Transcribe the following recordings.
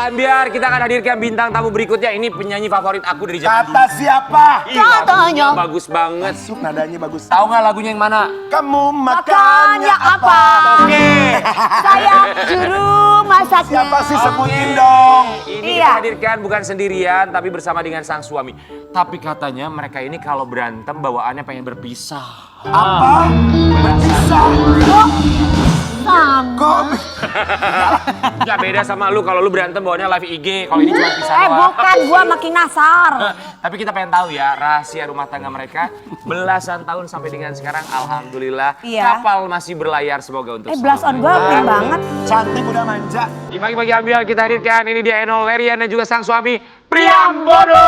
Ambiar, kita akan hadirkan bintang tamu berikutnya. Ini penyanyi favorit aku dari zaman Kata siapa? Katanya. Bagus banget. Masuk nadanya bagus. Tahu nggak lagunya yang mana? Kamu makannya apa? Oke. Saya juru masaknya. Siapa sih sebutin dong? Ini kita hadirkan bukan sendirian, tapi bersama dengan sang suami. Tapi katanya mereka ini kalau berantem bawaannya pengen berpisah. Apa? Berpisah. Kok? Gak beda sama lu, kalau lu berantem bawaannya live IG, kalau ini cuma pisah doang. Bukan, gua makin nasar. Tapi kita pengen tahu ya rahasia rumah tangga mereka belasan tahun sampai dengan sekarang, alhamdulillah kapal masih berlayar, semoga untuk Blast on gua pengen banget. Cantik udah manja. Di pagi-pagi Ambiar kita hadirkan, ini dia Enol Lerian dan juga sang suami Priambodo.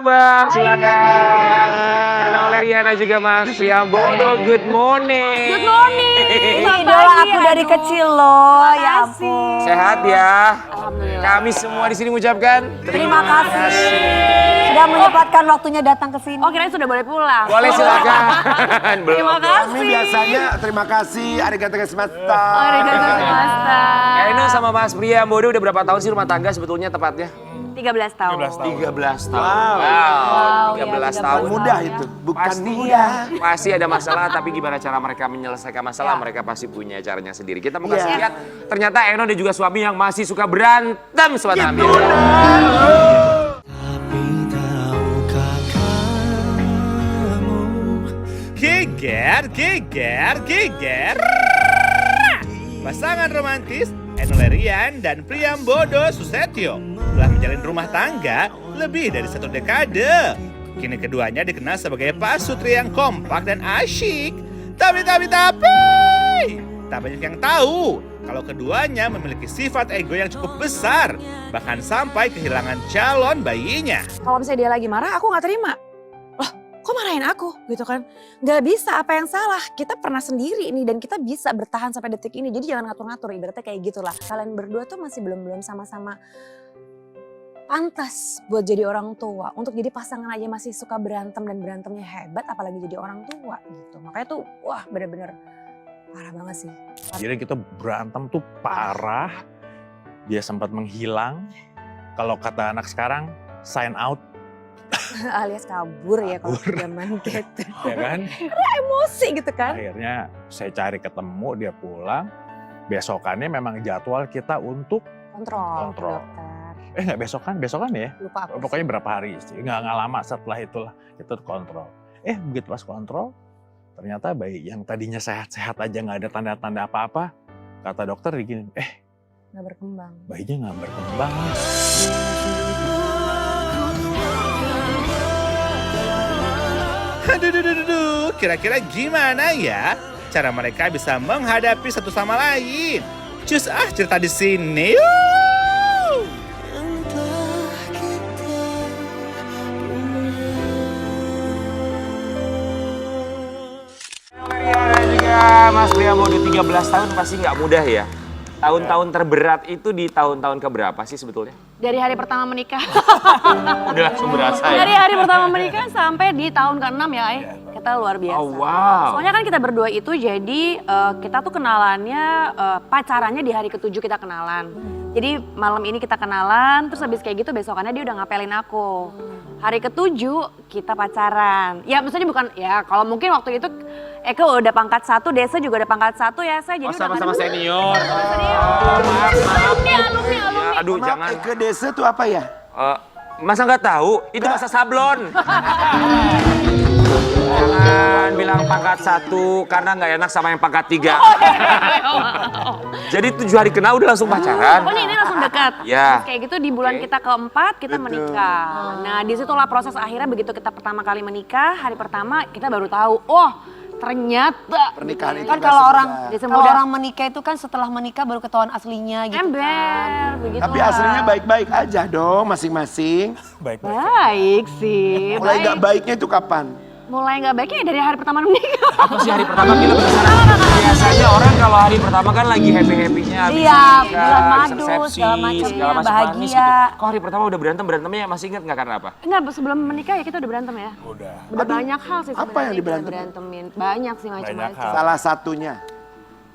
Bang, silakan. Enol Lerian dan juga Mas Priambodo, good morning. Good morning. Ini idola aku dari kecil loh, ya ampun. Sehat ya. Alhamdulillah. Kami semua di sini mengucapkan Terima kasih. Sudah menyempatkan waktunya datang ke sini. Oh, kirain sudah boleh pulang. Boleh silakan. Terima kasih. Kami biasanya terima kasih, arigatou gozaimashita. Arigatou gozaimashita. Eno sama Mas Priambodo udah berapa tahun sih rumah tangga sebetulnya tepatnya? 13 tahun. 13 tahun. Wow. 13 tahun. Mudah itu, bukan Pasti, mudah. pasti ada masalah, tapi gimana cara mereka menyelesaikan masalah, mereka pasti punya caranya sendiri. Kita mau kasih lihat, ternyata Eno dan juga suami yang masih suka berantem, Sobat Ambiar. Geger, geger, geger. Pasangan romantis Enol Lerian dan Priambodo Susetio telah menjalin rumah tangga lebih dari 1 dekade. Kini keduanya dikenal sebagai pasutri yang kompak dan asyik. Tapi, tak banyak yang tahu kalau keduanya memiliki sifat ego yang cukup besar, bahkan sampai kehilangan calon bayinya. Kalau misalnya dia lagi marah, aku nggak terima. Loh, kok marahin aku gitu kan? Nggak bisa, apa yang salah? Kita pernah sendiri ini dan kita bisa bertahan sampai detik ini. Jadi jangan ngatur-ngatur, ibaratnya kayak gitulah. Kalian berdua tuh masih belum sama-sama pantas buat jadi orang tua. Untuk jadi pasangan aja masih suka berantem dan berantemnya hebat, apalagi jadi orang tua gitu. Makanya tuh wah bener-bener parah banget sih. Jadi kita berantem tuh parah, dia sempat menghilang. Kalau kata anak sekarang, sign out. Alias kabur ya kalau zaman gitu. Ya kan? Karena emosi gitu kan. Akhirnya saya cari ketemu, dia pulang. Besokannya memang jadwal kita untuk Kontrol. Kontrol. Dokter. nggak besokan ya? Lupa aku. Pokoknya berapa hari sih, nggak lama setelah itulah kita kontrol. Begitu pas kontrol, ternyata bayi yang tadinya sehat-sehat aja nggak ada tanda-tanda apa-apa, kata dokter begini, Nggak berkembang. bayinya nggak berkembang. Aduh, kira-kira gimana ya cara mereka bisa menghadapi satu sama lain? Cus cerita di sini. Dan juga Mas Priambodo 13 tahun pasti nggak mudah ya. Tahun-tahun terberat itu di tahun-tahun keberapa sih sebetulnya? Dari hari pertama menikah. Udah langsung berasa ya? Dari hari pertama menikah sampai di tahun ke-6 ya, Ay. Kita luar biasa. Oh wow. Soalnya kan kita berdua itu jadi kita tuh kenalannya, pacarannya di hari ke-7 kita kenalan. Jadi malam ini kita kenalan, terus habis kayak gitu besokannya dia udah ngapelin aku. Hari ke-7 kita pacaran. Ya maksudnya bukan, ya kalau mungkin waktu itu Eka udah pangkat 1, Desa juga udah pangkat 1 ya. Saya jadi sama-sama senior. Alumni. Aduh Maaf, jangan. ke desa tuh apa ya? Masa nggak tahu? Itu masa sablon. Jangan bilang pangkat 1 karena nggak enak sama yang pangkat 3. Jadi 7 hari kenal udah langsung pacaran. Pokoknya ini langsung dekat. Ya. Terus kayak gitu di bulan kita keempat kita menikah. Nah disitulah proses akhirnya begitu kita pertama kali menikah, hari pertama kita baru tahu, oh ternyata Pernikahan itu Kan nggak kalau orang semudah. kalau orang menikah itu kan setelah menikah baru ketahuan aslinya gitu. ember begitu. Tapi aslinya baik-baik aja dong masing-masing. Baik-baik. Baik sih. Mulai nggak baiknya itu kapan? Mulai nggak baiknya ya dari hari pertama menikah. Apa sih hari pertama kita penasaran? Biasanya orang kalau hari pertama kan lagi happy-happynya. Iya, bulan madu, segala macamnya, manis bahagia. gitu. Kok hari pertama udah berantemnya masih ingat nggak karena apa? Enggak, sebelum menikah ya kita udah berantem ya. Udah. Udah banyak hal sih sebenarnya. apa yang kita diberantemin? berantemin. Banyak sih Banyak macam-macam. hal. Salah satunya.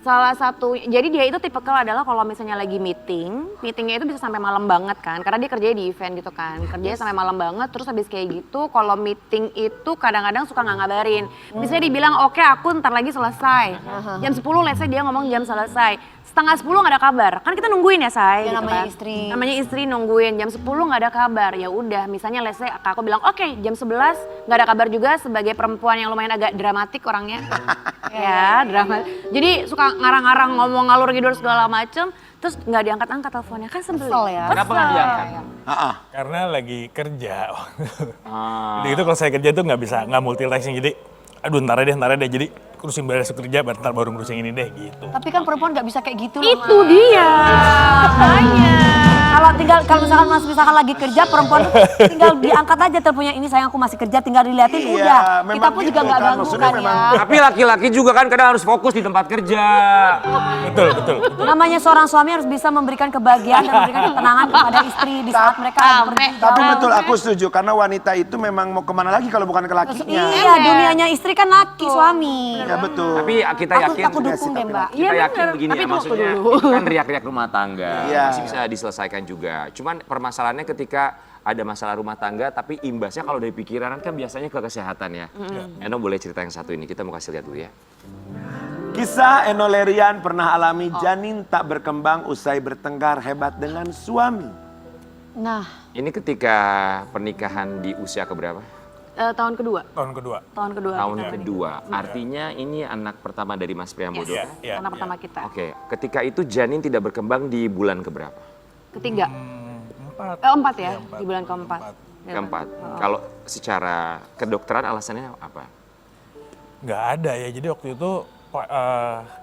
Salah satu, jadi dia itu tipikal adalah kalau misalnya lagi meetingnya itu bisa sampai malam banget kan, karena dia kerjanya di event gitu kan, kerjanya sampai malam banget, terus habis kayak gitu, kalau meeting itu kadang-kadang suka nggak ngabarin. Misalnya dibilang, oke aku ntar lagi selesai, jam 10 let's say dia ngomong jam selesai, setengah 10 nggak ada kabar, kan kita nungguin ya say. Ya, gitu namanya kan. istri. Namanya istri nungguin, jam 10 nggak ada kabar, ya udah, misalnya let's say aku bilang, oke jam 11 nggak ada kabar juga sebagai perempuan yang lumayan agak dramatik orangnya. Ya, drama. Jadi suka ngarang-ngarang ngomong ngalur ngidul segala macem, terus nggak diangkat-angkat teleponnya kan sebel ya. Kenapa nggak diangkat? Karena lagi kerja. Ah. Jadi itu kalau saya kerja tuh nggak multitasking, jadi aduh ntar deh, jadi ngurusin beres kerja, ntar baru ngurusin ini deh gitu. Tapi kan perempuan nggak bisa kayak gitu loh. Itu dia, makanya. Kalau misalkan lagi kerja, perempuan tuh tinggal diangkat aja teleponnya, ini sayang aku masih kerja, tinggal diliatin Iya, udah. Kita memang pun gitu juga nggak kan, ganggu maksudnya kan ya. memang- Tapi laki-laki juga kan kadang harus fokus di tempat kerja. Betul. Namanya seorang suami harus bisa memberikan kebahagiaan dan memberikan ketenangan kepada istri di saat mereka pergi Tapi jauh. betul, aku setuju. Karena wanita itu memang mau kemana lagi kalau bukan ke lakinya. Iya, dunianya istri kan laki suami. Ya betul. Tapi kita yakin Aku dukung deh Mbak. kita yakin begini Tapi ya, itu waktu maksudnya dulu. itu kan riak-riak rumah tangga Iya. masih bisa diselesaikan juga. Cuman permasalahannya ketika ada masalah rumah tangga tapi imbasnya kalau dari pikiran kan biasanya ke kesehatan ya. Eno boleh cerita yang satu ini, kita mau kasih lihat dulu ya. Kisah Eno Lerian pernah alami janin tak berkembang usai bertengkar hebat dengan suami. Nah, Ini ketika pernikahan di usia keberapa? Tahun kedua. Tahun kedua. Tahun kedua. Tahun kedua. Artinya ini anak pertama dari Mas Priambodo. Iya. Anak pertama kita. Oke, ketika itu janin tidak berkembang di bulan keberapa? Ketiga. 4. 4 ya, Iya, di bulan keempat. Keempat. Kalau secara kedokteran alasannya apa? Nggak ada ya, jadi waktu itu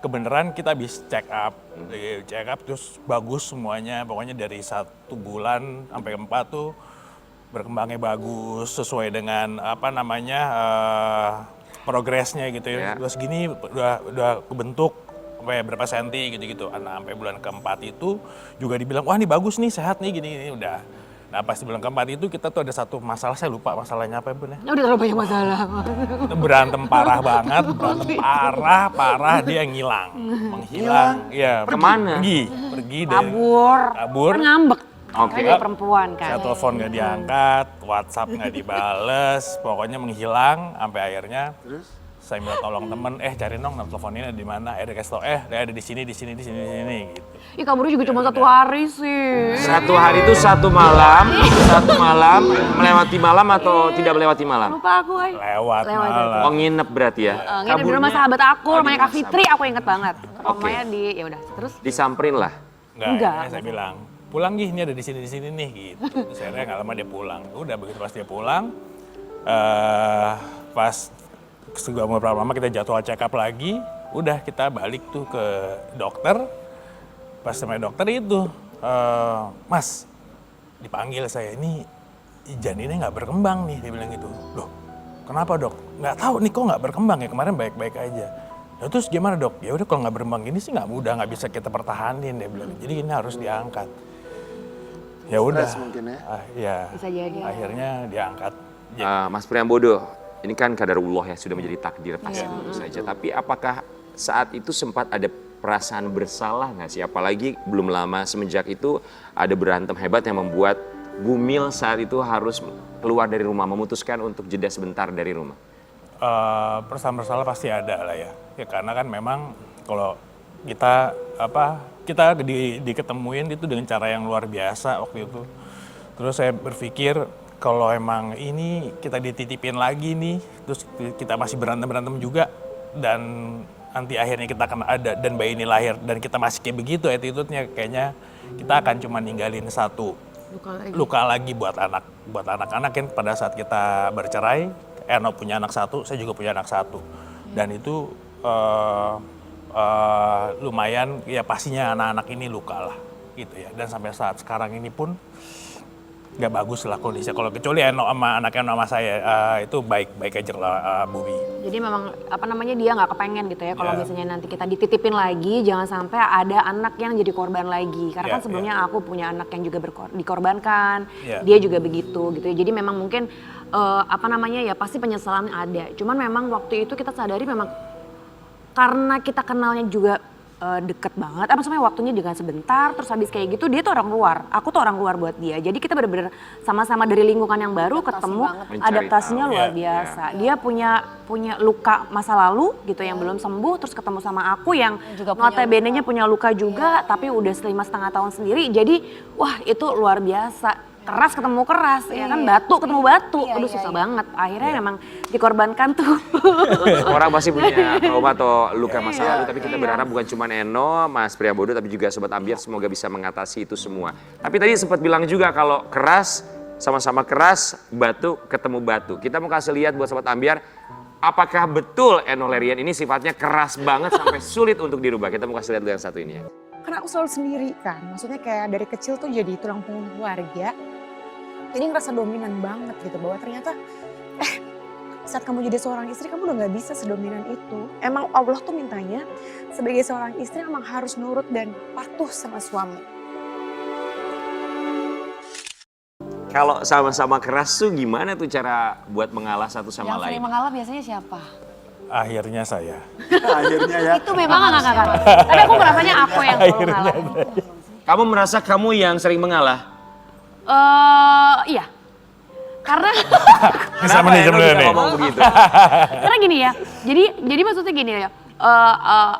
kebenaran kita habis check up terus bagus semuanya, pokoknya dari 1 bulan sampai 4 tuh berkembangnya bagus sesuai dengan progresnya gitu ya. Ya. Udah segini udah kebentuk sampai berapa senti gitu-gitu. Nah, sampai bulan keempat itu juga dibilang wah ini bagus nih, sehat nih gini udah. Nah pas di bulan keempat itu kita tuh ada satu masalah, saya lupa masalahnya apa ya Bun ya. Udah terlalu banyak masalah. Berantem parah banget, parah, dia menghilang. Iya, Kemana? Pergi dari Kabur. Kan ngambek. Oke. Kan dia perempuan kan. saya telepon nggak diangkat, WhatsApp nggak dibales, pokoknya menghilang sampai akhirnya saya minta tolong temen, cari dong nomor telepon ini ada di mana, ada kasih tau, dia ada di sini gitu. Ih kaburnya juga cuma 1 hari sih. 1 hari itu 1 malam melewati malam atau tidak melewati malam? Lupa aku, Lewat malam. Oh nginep berarti ya? nginep di rumah sahabat aku, namanya Kak Fitri, aku inget banget. Oke. Rumahnya di, ya udah. Terus Disamperin lah. Enggak, akhirnya saya bilang, pulang Gih, ini ada di sini nih gitu. Terus akhirnya nggak lama dia pulang. Udah begitu pas dia pulang, pas beberapa lama kita jadwal check up lagi, udah kita balik tuh ke dokter. Pas sama dokter itu, Mas, dipanggil saya, ini janinnya nggak berkembang nih, dia bilang gitu. Loh, kenapa dok? Nggak tahu nih kok nggak berkembang ya, kemarin baik-baik aja. Ya terus gimana dok? Ya udah kalau nggak berkembang gini sih nggak mudah, nggak bisa kita pertahanin, dia bilang. Jadi ini harus diangkat. Ya udah. Stres mungkin ya? Ya. Bisa jadi. Akhirnya diangkat. Mas Priambodo, ini kan kadarullah ya, sudah menjadi takdir pasti tentu saja. Tapi apakah saat itu sempat ada perasaan bersalah nggak sih? Apalagi belum lama semenjak itu ada berantem hebat yang membuat Bumil saat itu harus keluar dari rumah, memutuskan untuk jeda sebentar dari rumah. Perasaan bersalah pasti ada lah ya. Ya karena kan memang kalau kita diketemuin itu dengan cara yang luar biasa waktu itu. Terus saya berpikir kalau emang ini kita dititipin lagi nih, terus kita masih berantem juga dan nanti akhirnya kita akan ada dan bayi ini lahir dan kita masih kayak begitu attitude-nya, kayaknya kita akan cuma ninggalin satu luka lagi buat anak-anak kan pada saat kita bercerai. Eno punya anak 1, saya juga punya anak 1 dan itu lumayan ya pastinya anak-anak ini luka lah gitu ya. Dan sampai saat sekarang ini pun nggak bagus lah kondisinya. Kalau kecuali Eno sama anak Eno sama saya itu baik-baik aja lah Bubi. Jadi memang apa namanya dia nggak kepengen gitu ya kalau Iya. misalnya nanti kita dititipin lagi jangan sampai ada anak yang jadi korban lagi karena Iya, kan sebelumnya aku punya anak yang juga dikorbankan Iya. dia juga begitu gitu ya jadi memang mungkin apa namanya ya pasti penyesalan ada cuman memang waktu itu kita sadari memang karena kita kenalnya juga deket banget, maksudnya waktunya juga sebentar, terus habis kayak gitu dia tuh orang luar, aku tuh orang luar buat dia. Jadi kita bener-bener sama-sama dari lingkungan yang baru ketemu, Mencari adaptasinya tahu. luar Iya, biasa. Dia punya luka masa lalu gitu yang belum sembuh, terus ketemu sama aku yang Juga punya notabene-nya punya luka juga, tapi udah 5,5 tahun sendiri. Jadi wah itu luar biasa. Keras ketemu keras, ya kan batu ketemu batu, aduh susah banget. Akhirnya memang dikorbankan tuh. Orang pasti punya trauma atau luka masa lalu, tapi kita berharap bukan cuma Eno, Mas Priambodo, tapi juga Sobat Ambiar semoga bisa mengatasi itu semua. Tapi tadi sempat bilang juga kalau keras, sama-sama keras, batu ketemu batu. Kita mau kasih lihat buat Sobat Ambiar, apakah betul Eno Lerian ini sifatnya keras banget sampai sulit untuk dirubah? Kita mau kasih lihat dulu yang satu ini ya. Karena aku selalu sendiri kan, maksudnya kayak dari kecil tuh jadi tulang punggung keluarga. Jadi ngerasa dominan banget gitu, bahwa ternyata saat kamu jadi seorang istri kamu udah gak bisa sedominan itu. Emang Allah tuh mintanya sebagai seorang istri emang harus nurut dan patuh sama suami. Kalau sama-sama keras tuh gimana tuh cara buat mengalah satu sama Yang sering lain? mengalah biasanya siapa? Akhirnya saya. Akhirnya ya. Itu memang Enggak. Tapi aku merasanya aku yang selalu ngalah. Kamu merasa kamu yang sering mengalah? Iya. Karena Bisa Kenapa manajer Eno dulu bisa nih. ngomong begitu? karena gini ya. Jadi maksudnya gini ya.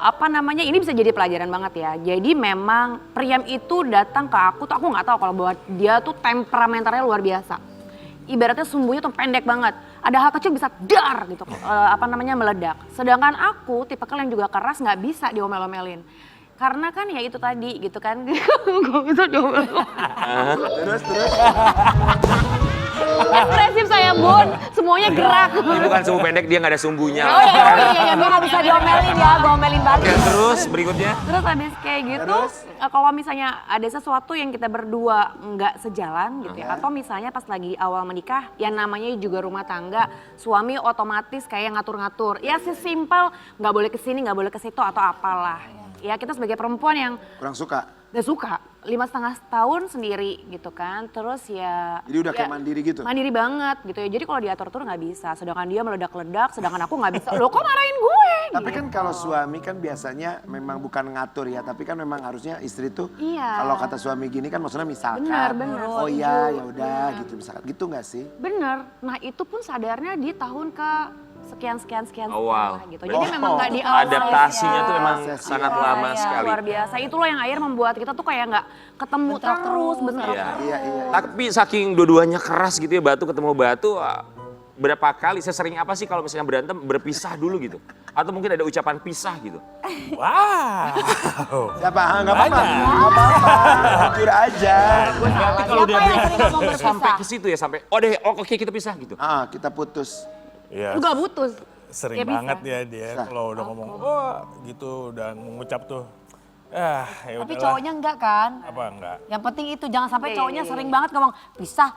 Apa namanya ini bisa jadi pelajaran banget ya. Jadi memang Priam itu datang ke aku tuh aku nggak tahu kalau bahwa dia tuh temperamentalnya luar biasa. Ibaratnya sumbunya tuh pendek banget. Ada hal kecil bisa dar gitu, apa namanya meledak. Sedangkan aku tipe yang juga keras nggak bisa diomel-omelin. Karena kan ya itu tadi gitu kan, nggak bisa diomel. Terus. Ekspresif saya Bun, semuanya gerak. Ini bukan sumbu pendek, dia nggak ada sumbunya. Iya, dia nggak bisa diomelin ya, gomelin balik. Oke, terus berikutnya. Terus habis kayak gitu, kalau misalnya ada sesuatu yang kita berdua nggak sejalan gitu ya, atau misalnya pas lagi awal menikah, yang namanya juga rumah tangga, suami otomatis kayak ngatur-ngatur. Ya sesimpel nggak boleh kesini, nggak boleh ke situ atau apalah. Ya kita sebagai perempuan yang Kurang suka. gak suka, 5,5 tahun sendiri gitu kan, terus ya. Jadi udah kayak mandiri gitu? Mandiri banget gitu ya, jadi kalau diatur-atur nggak bisa, sedangkan dia meledak-ledak, sedangkan aku nggak bisa. Loh kok marahin gue? Tapi kan kalau suami kan biasanya memang bukan ngatur ya, tapi kan memang harusnya istri tuh Iya. kalau kata suami gini kan maksudnya misalkan, Benar, oh iya ya udah gitu misalkan, gitu nggak sih? Bener, nah itu pun sadarnya di tahun ke sekian Awal. lah gitu. Jadi memang nggak di awal. Adaptasinya tuh memang Prosesnya. sangat lama Ya, sekali. luar biasa. Itu loh yang akhirnya membuat kita tuh kayak nggak ketemu terus, bentrok Iya. terus. Iya. Tapi saking dua-duanya keras gitu ya, batu ketemu batu, berapa kali, sesering apa sih kalau misalnya berantem berpisah dulu gitu? Atau mungkin ada ucapan pisah gitu? Wow. Siapa? Nggak apa-apa. Nggak apa-apa. Jujur aja. Berarti kalau udah Siapa yang sering ngomong berpisah? sampai ke situ ya, sampai oke kita pisah gitu. Kita putus. Ya, Enggak putus. sering Ya bisa. banget ya dia kalau udah ngomong, oh gitu udah mengucap tuh. Ya Tapi udahlah. cowoknya enggak kan? Apa enggak? Yang penting itu jangan sampai Iya, cowoknya iya, sering banget ngomong pisah.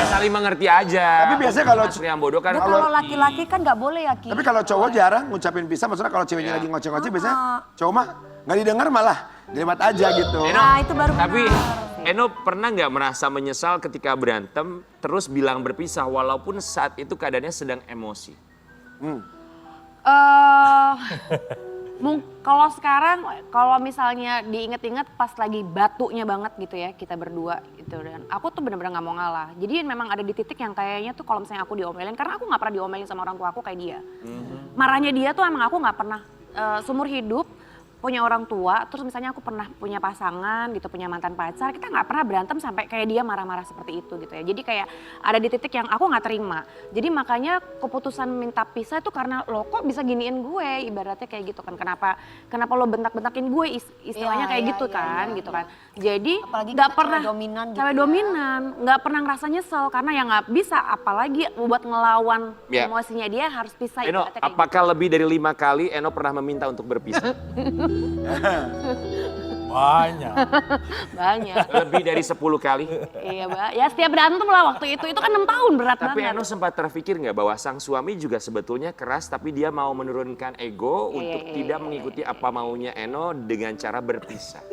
Saling mengerti aja. Tapi biasanya kalau- Mas Priambodo kan Tapi kalau laki-laki kan nggak boleh ya Ki. Tapi kalau cowok jarang ngucapin pisah, maksudnya kalau ceweknya lagi ngoceh-ngoceh biasanya cowok mah nggak didengar malah dilewat aja gitu. Nah itu baru Tapi benar. Eno pernah nggak merasa menyesal ketika berantem terus bilang berpisah walaupun saat itu keadaannya sedang emosi? Kalau sekarang, kalau misalnya diinget-inget pas lagi batunya banget gitu ya kita berdua gitu dan aku tuh bener-bener nggak mau ngalah. Jadi memang ada di titik yang kayaknya tuh kalau misalnya aku diomelin, karena aku nggak pernah diomelin sama orang tua aku kayak dia. Marahnya dia tuh emang aku nggak pernah seumur hidup punya orang tua, terus misalnya aku pernah punya pasangan gitu, punya mantan pacar, kita nggak pernah berantem sampai kayak dia marah-marah seperti itu gitu ya. Jadi kayak ada di titik yang aku nggak terima. Jadi makanya keputusan minta pisah itu karena lo kok bisa giniin gue, ibaratnya kayak gitu kan. Kenapa lo bentak-bentakin gue, istilahnya Iya, kayak iya, gitu iya, kan, iya, gitu iya. kan. Jadi Apalagi nggak kita pernah cewek dominan gitu cewek ya. dominan, nggak pernah ngerasa nyesel karena ya nggak bisa, apalagi buat ngelawan Ya. emosinya dia harus pisah. Eno, ibaratnya kayak apakah lebih dari 5 kali Eno pernah meminta untuk berpisah? Banyak. Lebih dari 10 kali. Iya, Mbak. Ya setiap berantem lah waktu itu. Itu kan 6 tahun berat Tapi banget. Eno sempat terpikir nggak bahwa sang suami juga sebetulnya keras tapi dia mau menurunkan ego untuk tidak mengikuti apa maunya Eno dengan cara berpisah.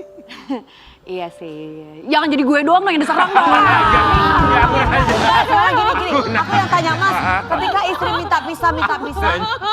Iya sih. Jangan jadi gue doang dong yang diserang dong. Soalnya gini, aku yang tanya Mas, ketika istri minta pisah,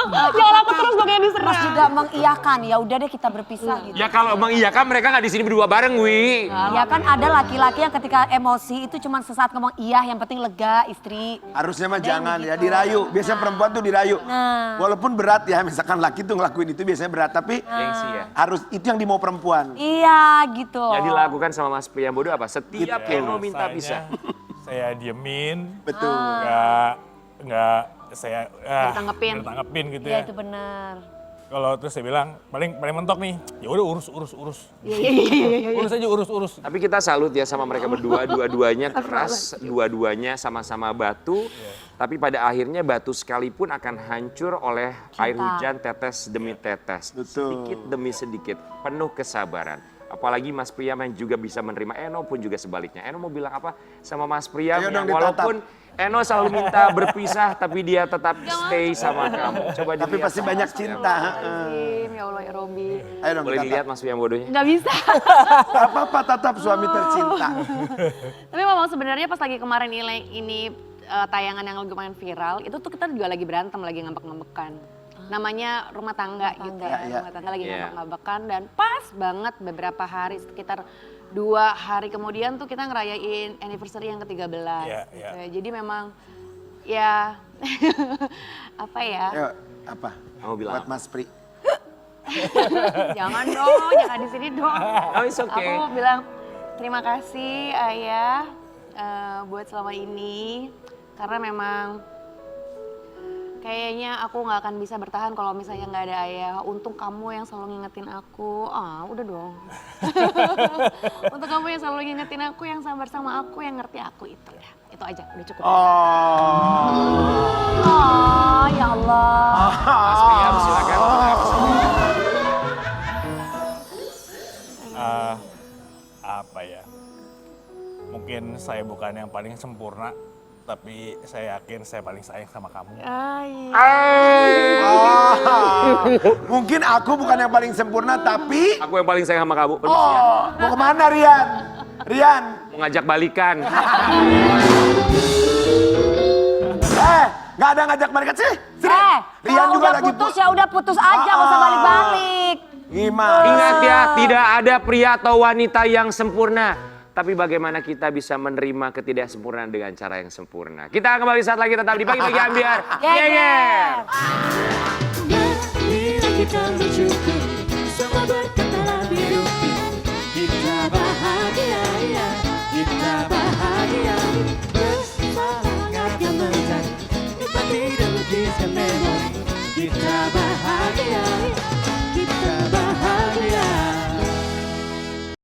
Jangan aku terus dong yang diserang. Mas juga mengiyakan, ya udah deh kita berpisah gitu. Ya kalau mengiyakan mereka nggak di sini berdua bareng, Wi. Ya kan ada laki-laki yang ketika emosi itu cuma sesaat ngomong iya, yang penting lega istri. Harusnya mah Ada yang jangan ya, begitu. dirayu. Biasanya perempuan tuh dirayu. Nah. Walaupun berat ya, misalkan laki tuh ngelakuin itu biasanya berat. Tapi Gengsi ya. harus itu yang dimau perempuan. Iya gitu. Yang dilakukan sama Mas Priyambodo apa? Setiap Eno minta pisah. Saya diemin, Betul. nggak saya Tanggepin. tanggepin gitu Iya ya. itu benar. Kalau terus saya bilang paling mentok nih, ya udah urus. Iya. Urus aja urus. Tapi kita salut ya sama mereka berdua, dua-duanya keras, dua-duanya sama-sama batu. Tapi pada akhirnya batu sekalipun akan hancur oleh air hujan tetes demi tetes. Betul. Sedikit demi sedikit, penuh kesabaran. Apalagi Mas Priyam yang juga bisa menerima Eno pun juga sebaliknya. Eno mau bilang apa sama Mas Priyam Ayo yang dong, ditatap. walaupun Eno selalu minta berpisah tapi dia tetap stay sama kamu. Coba Tapi dilihat pasti sama banyak Mas Priyam. cinta. Ya Allah ya Robi. Ayo dong Boleh ditatap. dilihat Mas Priyambodonya? Nggak bisa. Gak apa-apa, tetap suami tercinta. Tapi memang sebenarnya pas lagi kemarin ini tayangan yang lagi main viral, itu tuh kita juga lagi berantem, lagi ngambek-ngambekan. Namanya rumah tangga gitu ya, Iya. rumah tangga lagi Iya. ngambek-ngambekan dan pas banget beberapa hari, sekitar 2 hari kemudian tuh kita ngerayain anniversary yang ke-13. Iya, Gitu iya. ya. Jadi memang ya apa ya, Ayo, apa? Kamu bilang Buat Mas Pri. jangan dong, jangan di sini dong. Oh, it's okay. Aku bilang terima kasih Ayah buat selama ini karena memang kayaknya aku nggak akan bisa bertahan kalau misalnya nggak ada Ayah. Untung kamu yang selalu ngingetin aku. Udah dong. Untuk kamu yang selalu ngingetin aku, yang sabar sama aku, yang ngerti aku itu ya. Itu aja, udah cukup. Oh ya Allah. Mas Priyam silakan. Apa ya? Mungkin saya bukan yang paling sempurna, tapi saya yakin saya paling sayang sama kamu. Mungkin aku bukan yang paling sempurna, tapi... Aku yang paling sayang sama kamu. Permisi ya. Mau kemana Rian? Rian, Mau ngajak balikan. nggak ada ngajak balikan sih. Sini. Rian kalau juga udah lagi putus ya udah putus aja, gak usah balik-balik. Gimana? Ingat ya, tidak ada pria atau wanita yang sempurna. Tapi bagaimana kita bisa menerima ketidaksempurnaan dengan cara yang sempurna. Kita kembali saat lagi tetap di Pagi-Pagi Ambiar. Geger! Bila kita bersyukur, semua berkata lebih kita bahagia, ya. Kita bahagia. Bersemangat yang mencari, kita tidak lukiskan memori. Kita bahagia.